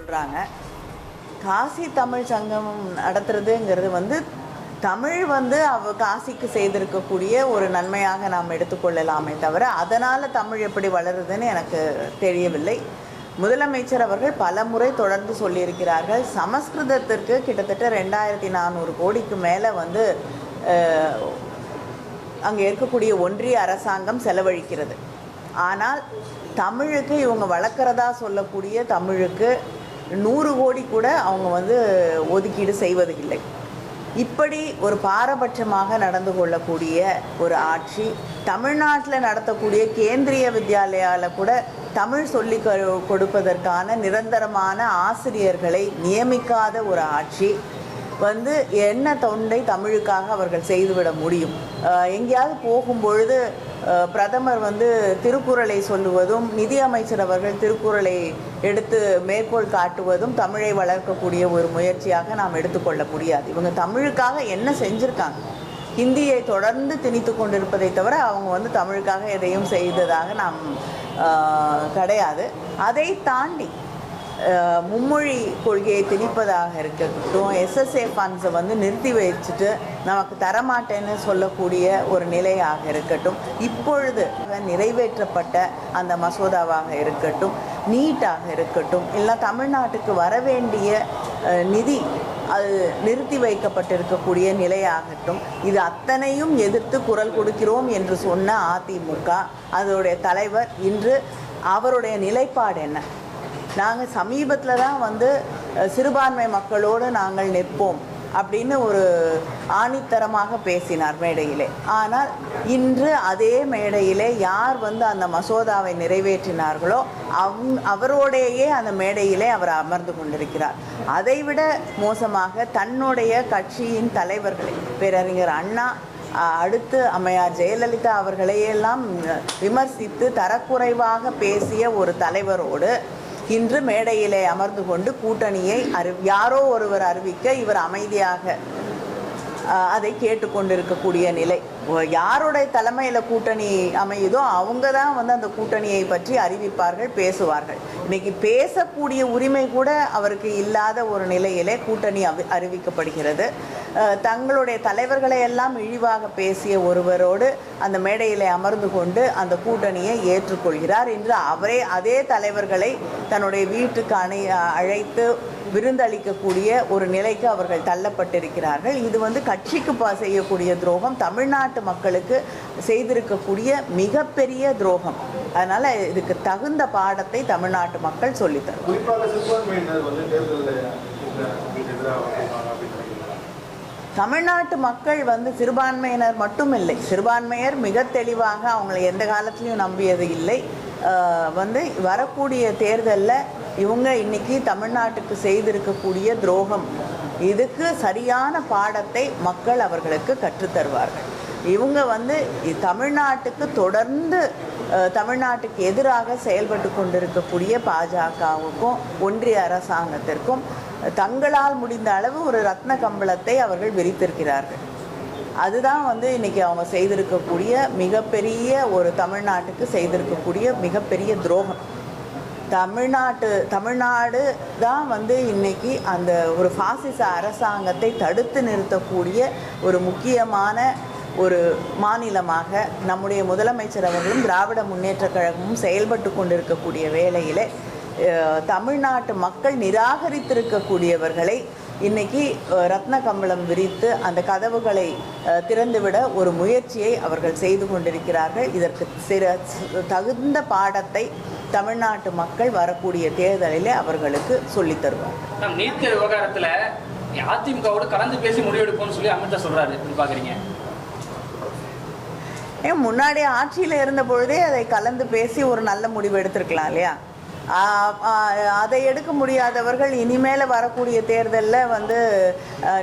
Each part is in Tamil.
சொல்கிறாங்க. காசி தமிழ் சங்கம் நடத்துறதுங்கிறது வந்து தமிழ் வந்து காசிக்கு செய்திருக்கக்கூடிய ஒரு நன்மையாக நாம் எடுத்துக்கொள்ளலாமே தவிர அதனால் தமிழ் எப்படி வளருதுன்னு எனக்கு தெரியவில்லை. முதலமைச்சர் அவர்கள் பல முறை தொடர்ந்து சொல்லியிருக்கிறார்கள். சமஸ்கிருதத்திற்கு கிட்டத்தட்ட 2400 கோடிக்கு மேலே வந்து அங்கே இருக்கக்கூடிய ஒன்றிய அரசாங்கம் செலவழிக்கிறது. ஆனால் தமிழுக்கு இவங்க வளர்க்குறதா சொல்லக்கூடிய தமிழுக்கு 100 கோடி கூட அவங்க வந்து ஒதுக்கீடு செய்வதில்லை. இப்படி ஒரு பாரபட்சமாக நடந்து கொள்ளக்கூடிய ஒரு ஆட்சி, தமிழ்நாட்டில் நடத்தக்கூடிய கேந்திரிய வித்யாலயாவில் கூட தமிழ் சொல்லி கொடுப்பதற்கான நிரந்தரமான ஆசிரியர்களை நியமிக்காத ஒரு ஆட்சி வந்து என்ன தொண்டை தமிழுக்காக அவர்கள் செய்துவிட முடியும்? எங்கேயாவது போகும்பொழுது பிரதமர் வந்து திருக்குறளை சொல்லுவதும் நிதியமைச்சர் அவர்கள் திருக்குறளை எடுத்து மேற்கோள் காட்டுவதும் தமிழை வளர்க்கக்கூடிய ஒரு முயற்சியாக நாம் எடுத்துக்கொள்ள முடியாது. இவங்க தமிழுக்காக என்ன செஞ்சுருக்காங்க? ஹிந்தியை தொடர்ந்து திணித்து கொண்டிருப்பதை தவிர அவங்க வந்து தமிழுக்காக எதையும் செய்ததாக நாம் கிடையாது. அதை தாண்டி மும்மொழி கொள்கையை திணிப்பதாக இருக்கட்டும், SSA ஃபண்ட்ஸை வந்து நிறுத்தி வச்சுட்டு நமக்கு தரமாட்டேன்னு சொல்லக்கூடிய ஒரு நிலையாக இருக்கட்டும், இப்பொழுது நிறைவேற்றப்பட்ட அந்த மசோதாவாக இருக்கட்டும், நீட்டாக இருக்கட்டும், இல்லை தமிழ்நாட்டுக்கு வரவேண்டிய நிதி அது நிறுத்தி வைக்கப்பட்டிருக்கக்கூடிய நிலையாகட்டும், இது அத்தனையும் எதிர்த்து குரல் கொடுக்கிறோம் என்று சொன்ன அதிமுக அதோடைய தலைவர் இன்று அவருடைய நிலைப்பாடு என்ன? நாங்கள் சமீபத்தில் தான் வந்து சிறுபான்மை மக்களோடு நாங்கள் நிற்போம் அப்படின்னு ஒரு ஆணித்தரமாக பேசினார் மேடையிலே. ஆனால் இன்று அதே மேடையிலே யார் வந்து அந்த மசோதாவை நிறைவேற்றினார்களோ அவரோடையே அந்த மேடையிலே அவர் அமர்ந்து கொண்டிருக்கிறார். அதைவிட மோசமாக தன்னுடைய கட்சியின் தலைவர்களை, பேரறிஞர் அண்ணா, அடுத்து அம்மையார் ஜெயலலிதா அவர்களையெல்லாம் விமர்சித்து தரக்குறைவாக பேசிய ஒரு தலைவரோடு இன்று மேடையிலே அமர்ந்து கொண்டு கூட்டணியை யாரோ ஒருவர் அறிவிக்க இவர் அமைதியாக அதை கேட்டுக்கொண்டிருக்கக்கூடிய நிலை. யாருடைய தலைமையில் கூட்டணி அமையுதோ அவங்க தான் வந்து அந்த கூட்டணியை பற்றி அறிவிப்பார்கள், பேசுவார்கள். இன்னைக்கு பேசக்கூடிய உரிமை கூட அவருக்கு இல்லாத ஒரு நிலையிலே கூட்டணி அறிவிக்கப்படுகிறது. தங்களுடைய தலைவர்களை எல்லாம் இழிவாக பேசிய ஒருவரோடு அந்த மேடையிலே அமர்ந்து கொண்டு அந்த கூட்டணியை ஏற்றுக்கொள்கிறார். இன்று அவரே அதே தலைவர்களை தன்னுடைய வீட்டுக்கு அழைத்து விருந்தளிக்கக்கூடிய ஒரு நிலைக்கு அவர்கள் தள்ளப்பட்டிருக்கிறார்கள். இது வந்து கட்சிக்கு செய்யக்கூடிய துரோகம், தமிழ்நாட்டு மக்களுக்கு செய்திருக்கக்கூடிய மிகப்பெரிய துரோகம். அதனால இதுக்கு தகுந்த பாடத்தை தமிழ்நாட்டு மக்கள் சொல்லித்தரும். தமிழ்நாட்டு மக்கள் வந்து சிறுபான்மையினர் மட்டும் இல்லை, சிறுபான்மையர் மிக தெளிவாக அவங்களை எந்த காலத்திலையும் நம்பியது இல்லை. வந்து வரக்கூடிய தேர்தலில் இவங்க இன்னைக்கு தமிழ்நாட்டுக்கு செய்திருக்கக்கூடிய துரோகம், இதுக்கு சரியான பாடத்தை மக்கள் அவர்களுக்கு கற்றுத்தருவார்கள். இவங்க வந்து தமிழ்நாட்டுக்கு தொடர்ந்து தமிழ்நாட்டுக்கு எதிராக செயல்பட்டு கொண்டிருக்கக்கூடிய பாஜகவுக்கும் ஒன்றிய அரசாங்கத்திற்கும் தங்களால் முடிந்த அளவு ஒரு ரத்ன கம்பளத்தை அவர்கள் விரித்திருக்கிறார்கள். அதுதான் வந்து இன்றைக்கி அவங்க செய்திருக்கக்கூடிய மிகப்பெரிய ஒரு தமிழ்நாட்டுக்கு செய்திருக்கக்கூடிய மிகப்பெரிய துரோகம். தமிழ்நாடு தான் வந்து இன்றைக்கி அந்த ஒரு பாசிச அரசாங்கத்தை தடுத்து நிறுத்தக்கூடிய ஒரு முக்கியமான ஒரு மாநிலமாக நம்முடைய முதலமைச்சர் அவர்களும் திராவிட முன்னேற்றக் கழகமும் செயல்பட்டு கொண்டிருக்கக்கூடிய வேளையில் தமிழ்நாட்டு மக்கள் நிராகரித்திருக்கக்கூடியவர்களை இன்னைக்கு ரத்ன கம்பளம் விரித்து அந்த கதவுகளை திறந்துவிட ஒரு முயற்சியை அவர்கள் செய்து கொண்டிருக்கிறார்கள். இதற்கு தகுந்த பாடத்தை தமிழ்நாட்டு மக்கள் வரக்கூடிய தேர்தலிலே அவர்களுக்கு சொல்லித் தருவார். நீட் விவகாரத்தில் அதிமுகவோடு கலந்து பேசி முடிவெடுப்போம்னு சொல்லி அமித்ஷா சொல்றாரு, பாக்குறீங்க? முன்னாடி ஆட்சியில் இருந்த பொழுதே அதை கலந்து பேசி ஒரு நல்ல முடிவு எடுத்திருக்கலாம் இல்லையா? அதை எடுக்க முடியாதவர்கள் இனிமேல் வரக்கூடிய தேர்தலில் வந்து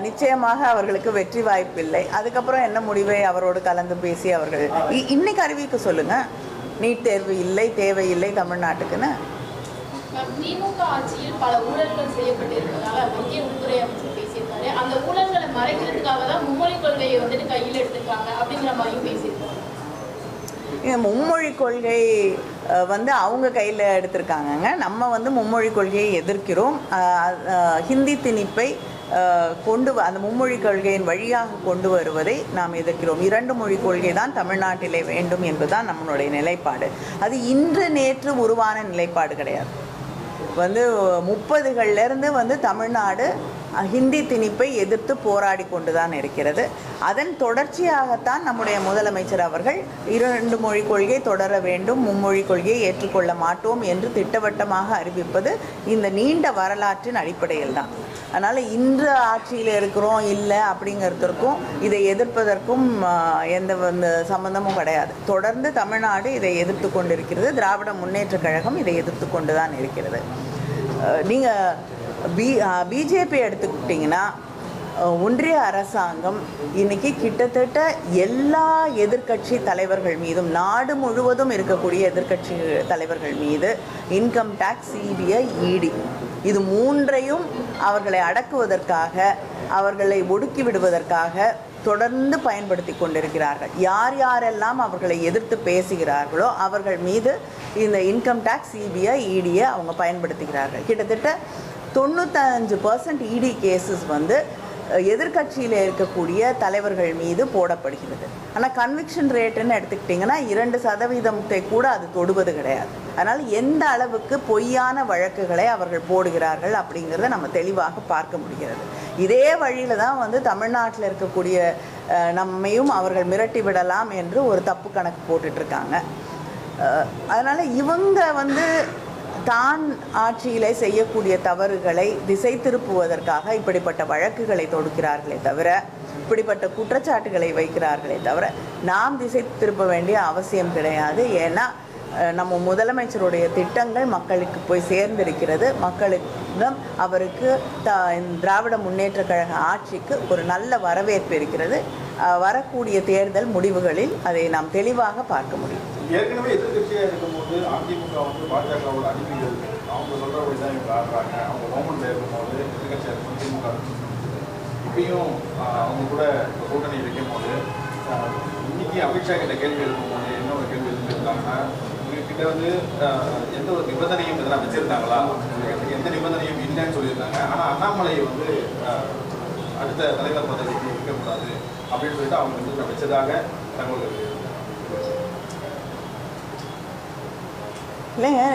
நிச்சயமாக அவர்களுக்கு வெற்றி வாய்ப்பில்லை. அதுக்கப்புறம் என்ன முடிவை அவரோடு கலந்து பேசி அவர்கள் இன்னைக்கு அறிவிக்க சொல்லுங்கள். நீட் தேர்வு இல்லை, தேவையில்லை தமிழ்நாட்டுக்குன்னு. திமுக ஆட்சியில் பல ஊழல்கள் செய்யப்பட்டிருப்பதால மத்திய உள்துறை அமைச்சர் பேசியிருக்காரு. அந்த ஊழல்களை மறைக்கிறதுக்காக தான் மும்மொழி கொள்கையை வந்துட்டு கையில் எடுத்துருக்காங்க அப்படிங்கிற மாதிரியும் பேசியிருக்காங்க. மும்மொழி கொள்கை வந்து அவங்க கையில் எடுத்திருக்காங்கங்க. நம்ம வந்து மும்மொழி கொள்கையை எதிர்க்கிறோம். ஹிந்தி திணிப்பை அந்த மும்மொழி கொள்கையின் வழியாக கொண்டு வருவதை நாம் எதிர்க்கிறோம். 2 மொழி கொள்கை தான் தமிழ்நாட்டிலே வேண்டும் என்பதுதான் நம்மளுடைய நிலைப்பாடு. அது இன்று நேற்று உருவான நிலைப்பாடு கிடையாது. வந்து 30களிலிருந்து வந்து தமிழ்நாடு ஹிந்தி திணிப்பை எதிர்த்து போராடி கொண்டு தான் இருக்கிறது. அதன் தொடர்ச்சியாகத்தான் நம்முடைய முதலமைச்சர் அவர்கள் 2 மொழி கொள்கை தொடர வேண்டும், மும்மொழி கொள்கையை ஏற்றுக்கொள்ள மாட்டோம் என்று திட்டவட்டமாக அறிவிப்பது இந்த நீண்ட வரலாற்றின் அடிப்படையில் தான். அதனால் இன்று ஆட்சியில் இருக்கிறோம் இல்லை அப்படிங்கிறதுக்கும் இதை எதிர்ப்பதற்கும் எந்த சம்பந்தமும் கிடையாது. தொடர்ந்து தமிழ்நாடு இதை எதிர்த்து கொண்டிருக்கிறது. திராவிட முன்னேற்ற கழகம் இதை எதிர்த்து கொண்டு தான் இருக்கிறது. நீங்கள் பிஜேபி எடுத்துக்கிட்டிங்கன்னா ஒன்றிய அரசாங்கம் இன்னைக்கு கிட்டத்தட்ட எல்லா எதிர்க்கட்சி தலைவர்கள் மீதும், நாடு முழுவதும் இருக்கக்கூடிய எதிர்க்கட்சி தலைவர்கள் மீது இன்கம் டேக்ஸ், சிபிஐ, இடி இது 3ஐயும் அவர்களை அடக்குவதற்காக, அவர்களை ஒடுக்கி விடுவதற்காக தொடர்ந்து பயன்படுத்தி கொண்டிருக்கிறார்கள். யார் யாரெல்லாம் அவர்களை எதிர்த்து பேசுகிறார்களோ அவர்கள் மீது இந்த இன்கம் டேக்ஸ், சிபிஐ, இடியை அவங்க பயன்படுத்துகிறார்கள். கிட்டத்தட்ட 95% இடி கேசஸ் வந்து எதிர்கட்சியில் இருக்கக்கூடிய தலைவர்கள் மீது போடப்படுகிறது. ஆனால் கன்விக்ஷன் ரேட்டுன்னு எடுத்துக்கிட்டிங்கன்னா 2% கூட அது தொடுவது கிடையாது. அதனால் எந்த அளவுக்கு பொய்யான வழக்குகளை அவர்கள் போடுகிறார்கள் அப்படிங்கிறத நம்ம தெளிவாக பார்க்க முடிகிறது. இதே வழியில் தான் வந்து தமிழ்நாட்டில் இருக்கக்கூடிய நம்மையும் அவர்கள் மிரட்டி விடலாம் என்று ஒரு தப்பு கணக்கு போட்டுட்ருக்காங்க. அதனால் இவங்க வந்து தான் ஆட்சியிலே செய்யக்கூடிய தவறுகளை திசை திருப்புவதற்காக இப்படிப்பட்ட வழக்குகளை தொடுக்கிறார்களே தவிர, இப்படிப்பட்ட குற்றச்சாட்டுகளை வைக்கிறார்களே தவிர நாம் திசை திருப்ப வேண்டிய அவசியம் கிடையாது. ஏன்னா நம்ம முதலமைச்சருடைய திட்டங்கள் மக்களுக்கு போய் சேர்ந்திருக்கிறது. மக்களிடம் அவருக்கு திராவிட முன்னேற்ற கழக ஆட்சிக்கு ஒரு நல்ல வரவேற்பு இருக்கிறது. வரக்கூடிய தேர்தல் முடிவுகளில் அதை நாம் தெளிவாக பார்க்க முடியும். ஏற்கனவே எதிர்கட்சியாக இருக்கும்போது அதிமுக வந்து பாஜகவோட அடிமைகள், அவங்க சொல்கிறபடி தான் இவங்க ஆடுறாங்க. அவங்க கவர்மெண்ட்டில் இருக்கும்போது எதிர்கட்சியாக இருக்கும் திமுக இப்பயும் அவங்க கூட கூட்டணி வைக்கும் போது, இன்னைக்கு அமித்ஷா கிட்ட கேள்வி இருக்கும்போது என்ன ஒரு கேள்வி எழுதியிருக்காங்கன்னா, இவங்ககிட்ட வந்து எந்த ஒரு நிபந்தனையும் இதெல்லாம் வச்சுருந்தாங்களா, எந்த நிபந்தனையும் இல்லைன்னு சொல்லியிருந்தாங்க. ஆனால் அண்ணாமலை வந்து அடுத்த தலைவர் பதவிக்கு இருக்கக்கூடாது அப்படின்னு சொல்லிட்டு அவங்க வந்து வச்சதாக தகவல். இல்லைங்க,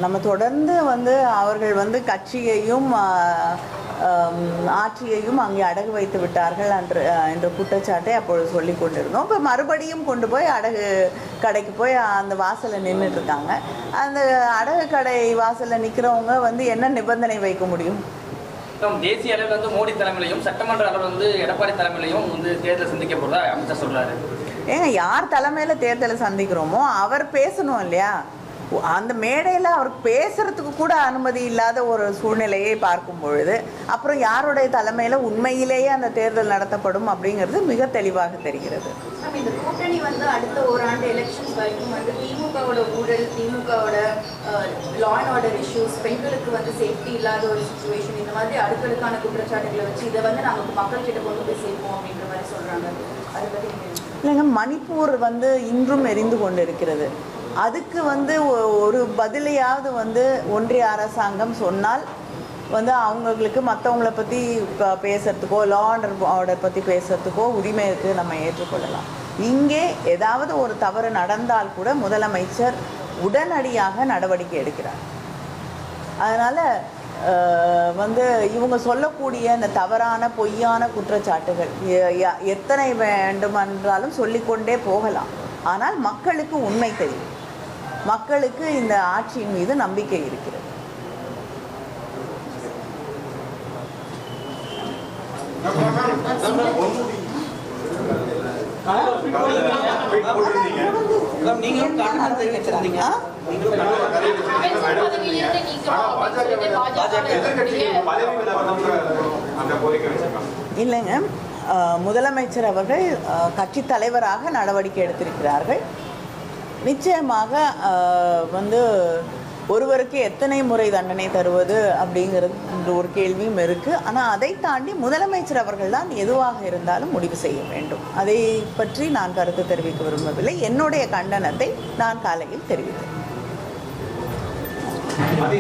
நம்ம தொடர்ந்து வந்து அவர்கள் வந்து கட்சியையும் ஆட்சியையும் அங்கே அடகு வைத்து விட்டார்கள் என்ற குற்றச்சாட்டை அப்பொழுது சொல்லி கொண்டிருந்தோம். இப்போ மறுபடியும் கொண்டு போய் அடகு கடைக்கு போய் அந்த வாசலில் நின்றுட்டு இருக்காங்க. அந்த அடகு கடை வாசலில் நிற்கிறவங்க வந்து என்ன நிபந்தனை வைக்க முடியும்? தேசிய அளவில் வந்து மோடி தலைமையிலையும், சட்டமன்ற அளவில் வந்து எடப்பாடி தலைமையிலையும் வந்து தேர்தல் சந்திக்க போறதா அமைச்சர் சொல்றாரு. ஏங்க, யார் தலைமையில் தேர்தலை சந்திக்கிறோமோ அவர் பேசணும் இல்லையா? அந்த மேடையில் அவருக்கு பேசுறதுக்கு கூட அனுமதி இல்லாத ஒரு சூழ்நிலையை பார்க்கும் பொழுது அப்புறம் யாருடைய தலைமையில் உண்மையிலேயே அந்த தேர்தல் நடத்தப்படும் அப்படிங்கிறது மிக தெளிவாக தெரிகிறது. இந்த கூட்டணி வந்து அடுத்த ஓராண்டு எலெக்ஷன்ஸ் வரைக்கும் வந்து திமுகவோட ஊழல், திமுகவோட லா அண்ட் ஆர்டர் இஷ்யூஸ், பெண்களுக்கு வந்து சேஃப்டி இல்லாத ஒரு சிச்சுவேஷன், இந்த மாதிரி அடுத்தடுக்கான குற்றச்சாட்டுகளை வச்சு இதை வந்து நாங்கள் மக்கள்கிட்ட கொண்டு போய் சேர்ப்போம் அப்படின்ற மாதிரி சொல்கிறாங்க. அதை பற்றி இல்லைங்க, மணிப்பூர் வந்து இன்றும் எரிந்து கொண்டு இருக்கிறது. அதுக்கு வந்து ஒரு பதிலையாவது வந்து ஒன்றிய அரசாங்கம் சொன்னால் வந்து அவங்களுக்கு மற்றவங்கள பற்றி பேசுறதுக்கோ, லா அண்ட் ஆர்டர் பற்றி பேசுறதுக்கோ உரிமை இருக்குது, நம்ம ஏற்றுக்கொள்ளலாம். இங்கே ஏதாவது ஒரு தவறு நடந்தால் கூட முதலமைச்சர் உடனடியாக நடவடிக்கை எடுக்கிறார். அதனால் வந்து இவங்க சொல்லக்கூடிய இந்த தவறான பொய்யான குற்றச்சாட்டுகள் எத்தனை வேண்டுமென்றாலும் சொல்லிக்கொண்டே போகலாம். ஆனால் மக்களுக்கு உண்மை தெரியும், மக்களுக்கு இந்த ஆட்சியின் மீது நம்பிக்கை இருக்கிறது. இல்லைங்க, முதலமைச்சர் அவர்கள் கட்சி தலைவராக நடவடிக்கை எடுத்திருக்கிறார்கள். நிச்சயமாக வந்து ஒருவருக்கு எத்தனை முறை தண்டனை தருவது அப்படிங்கிறது ஒரு கேள்வியும் இருக்குது. ஆனால் அதை தாண்டி முதலமைச்சர் அவர்கள் தான் எதுவாக இருந்தாலும் முடிவு செய்ய வேண்டும். அதை பற்றி நான் கருத்து தெரிவிக்க விரும்பவில்லை. என்னுடைய கண்டனத்தை நான் காலையில் தெரிவித்தேன். அது